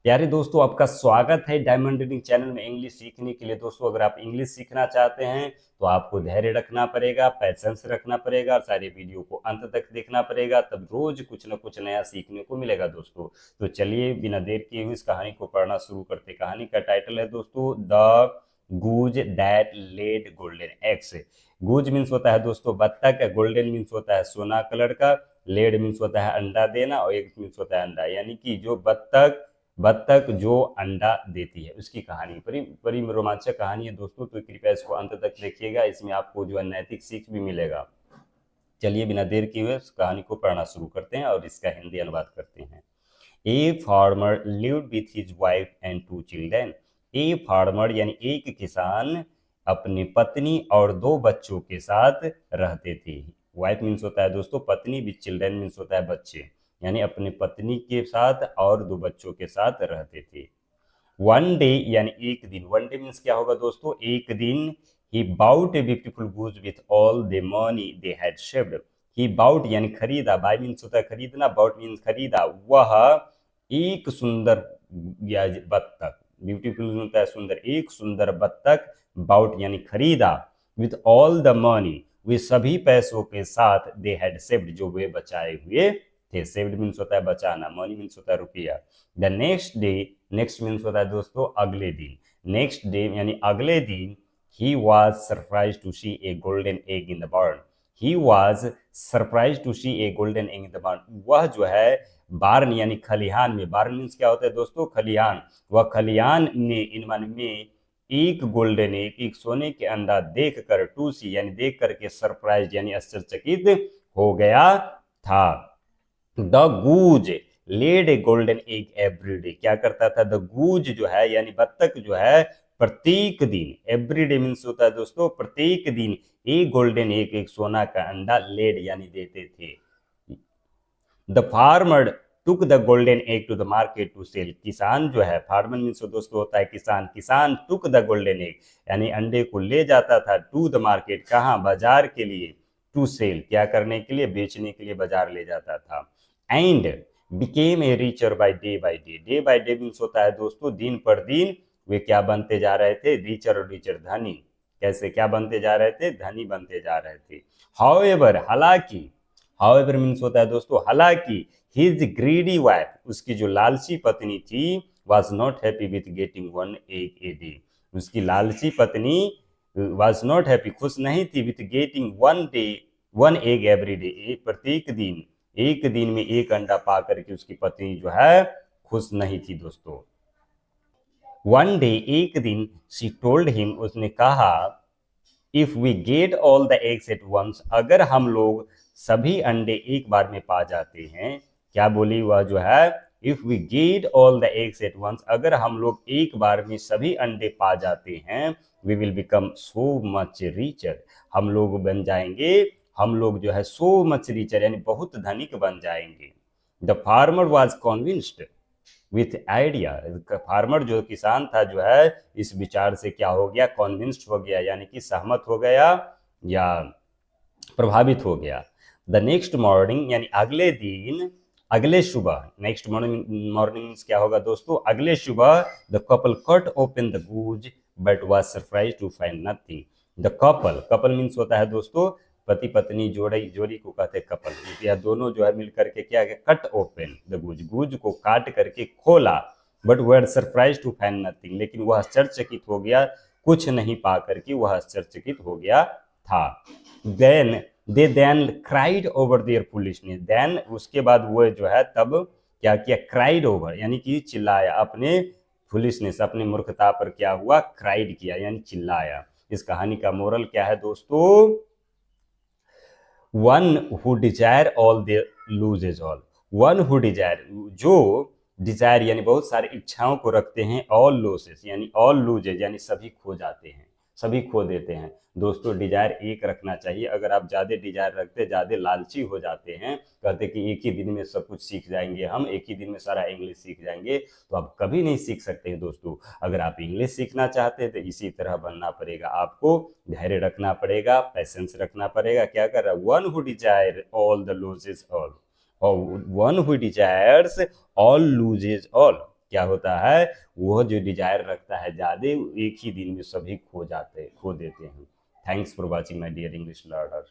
प्यारे दोस्तों, आपका स्वागत है डायमंड रीडिंग चैनल में इंग्लिश सीखने के लिए। दोस्तों, अगर आप इंग्लिश सीखना चाहते हैं तो आपको धैर्य रखना पड़ेगा, पैसेंस रखना पड़ेगा और सारे वीडियो को अंत तक देखना पड़ेगा, तब रोज कुछ ना कुछ नया सीखने को मिलेगा दोस्तों। तो चलिए बिना देर किए हुए इस कहानी को पढ़ना शुरू करते। कहानी का टाइटल है दोस्तों the goose that laid golden eggs. Goose means होता है दोस्तों बत्तख, गोल्डन मीन्स होता है सोना कलर का, लेड मीन्स होता है अंडा देना और एग्स मीन्स होता है अंडा, यानी कि जो बत्तख जो अंडा देती है उसकी कहानी। बड़ी बड़ी रोमांचक कहानी है दोस्तों, तो कृपया इसको अंत तक देखिएगा, इसमें आपको जो है नैतिक सीख भी मिलेगा। चलिए बिना देर किए हुए इस कहानी को पढ़ना शुरू करते हैं और इसका हिंदी अनुवाद करते हैं। A farmer lived with his wife and 2 children. A farmer यानी एक किसान अपनी पत्नी और 2 बच्चों के साथ रहते थे। वाइफ मीन्स होता है दोस्तों पत्नी, विथ चिल्ड्रन मीन्स होता है बच्चे, यानी अपनी पत्नी के साथ और 2 बच्चों के साथ रहते थे। वन डे यानी एक दिन, वन डे मीन्स क्या होगा दोस्तों, एक दिन। He bought a beautiful goose with all the money they had saved. He bought यानी खरीदा, बाय मीन्स होता है खरीदना, बाउट मीन्स खरीदा। वह एक सुंदर या बत्तख, ब्यूटीफुल होता है सुंदर, एक सुंदर बत्तख, बाउट यानी खरीदा, विथ ऑल द मनी वे सभी पैसों के साथ, दे हैड सेव्ड जो वे बचाए हुए थे। सेव्ड मीन्स होता है बचाना, मनी मीन्स होता है रुपया। The next day, next means होता है दोस्तों अगले दिन, नेक्स्ट डे यानी अगले दिन। He was surprise to see a golden egg in the barn. He was surprise to see a golden egg in the barn, वह जो है बार्न यानी खलिहान में, बार्न मीन्स क्या होता है दोस्तों खलिहान, वह खलिहान में इन मन में एक गोल्डन एग, एक सोने के अंडा देख कर, टू सी यानी देख करके सरप्राइज यानी आश्चर्यचकित हो गया था। The goose laid a golden egg every day, क्या करता था द गूज जो है यानी बत्तख जो है प्रत्येक दिन, एवरी डे मीन्स होता है दोस्तों प्रत्येक दिन, एक गोल्डन एग एक सोना का अंडा लेड यानी देते थे। The farmer took the golden egg to the market to sell, किसान जो है, फार्मर मीन्स दोस्तों होता है किसान, किसान टुक द गोल्डन एग यानी अंडे को ले जाता था, टू द मार्केट कहाँ, बाजार के लिए, टू सेल क्या करने के लिए, बेचने के लिए बाजार ले जाता था। And became a richer day by day day, by day डे मीन्स होता है दोस्तों दिन पर दिन वे क्या बनते जा रहे थे, रिचर और रिचर धनी, कैसे क्या बनते जा रहे थे, धनी बनते जा रहे थे। हाउएवर हालांकि, हाउएवर मीन्स होता है दोस्तों हालांकि, हिज ग्रीडी वाइफ उसकी जो लालची पत्नी थी, was not happy with getting one egg a day, उसकी लालची पत्नी वाज नॉट हैप्पी खुश नहीं थी, with getting one egg every day प्रत्येक दिन, एक दिन में एक अंडा पा करके उसकी पत्नी जो है खुश नहीं थी दोस्तों। वन डे एक दिन, शी टोल्ड हिम उसने कहा, if we get all the eggs at once, अगर हम लोग सभी अंडे एक बार में पा जाते हैं, क्या बोली वह जो है, if we get all the eggs at once, अगर हम लोग एक बार में सभी अंडे पा जाते हैं, we will become so much richer, हम लोग बन जाएंगे, हम लोग जो है सो मच रिचर यानी बहुत धनिक बन जाएंगे। The farmer was convinced with idea, farmer जो किसान था जो है इस विचार से क्या हो गया, कॉन्विंस्ड हो गया यानी कि सहमत हो गया या प्रभावित हो गया। द नेक्स्ट मॉर्निंग यानी अगले दिन, अगले सुबह, नेक्स्ट मॉर्निंग क्या होगा दोस्तों, अगले सुबह। The couple cut open the goose but was surprised to find nothing. The couple, couple means होता है दोस्तों पति पत्नी, जोड़ी, जोड़ी को कहते हैं कपल, या दोनों जो है मिलकर के क्या, cut open the goose, goose को काट करके खोला, but were surprised to find nothing, लेकिन वह आश्चर्यचकित हो गया, कुछ नहीं पा करके वह आश्चर्यचकित हो गया था। Then then cried over their foolishness, then उसके बाद वो जो है तब क्या किया, क्राइड ओवर यानी कि चिल्लाया, अपने फुलिशनेस अपने मूर्खता पर क्या हुआ, क्राइड किया यानी चिल्लाया। इस कहानी का मोरल क्या है दोस्तों, one who desire all they loses all, one who desire जो डिजायर यानी बहुत सारी इच्छाओं को रखते हैं, ऑल लॉसेस यानी ऑल लूजेज यानी सभी खो जाते हैं, सभी खो देते हैं दोस्तों। डिजायर एक रखना चाहिए, अगर आप ज़्यादा डिजायर रखते, ज़्यादा लालची हो जाते हैं, कहते कि एक ही दिन में सब कुछ सीख जाएंगे, हम एक ही दिन में सारा इंग्लिश सीख जाएंगे, तो आप कभी नहीं सीख सकते हैं दोस्तों। अगर आप इंग्लिश सीखना चाहते हैं तो इसी तरह बनना पड़ेगा आपको, धैर्य रखना पड़ेगा, पैसेंस रखना पड़ेगा। क्या कर रहा है, one who desire all the loses all, और one who desires all loses all, क्या होता है, वह जो डिजायर रखता है ज़्यादा, एक ही दिन में सभी खो देते हैं। Thanks for watching my dear English learner.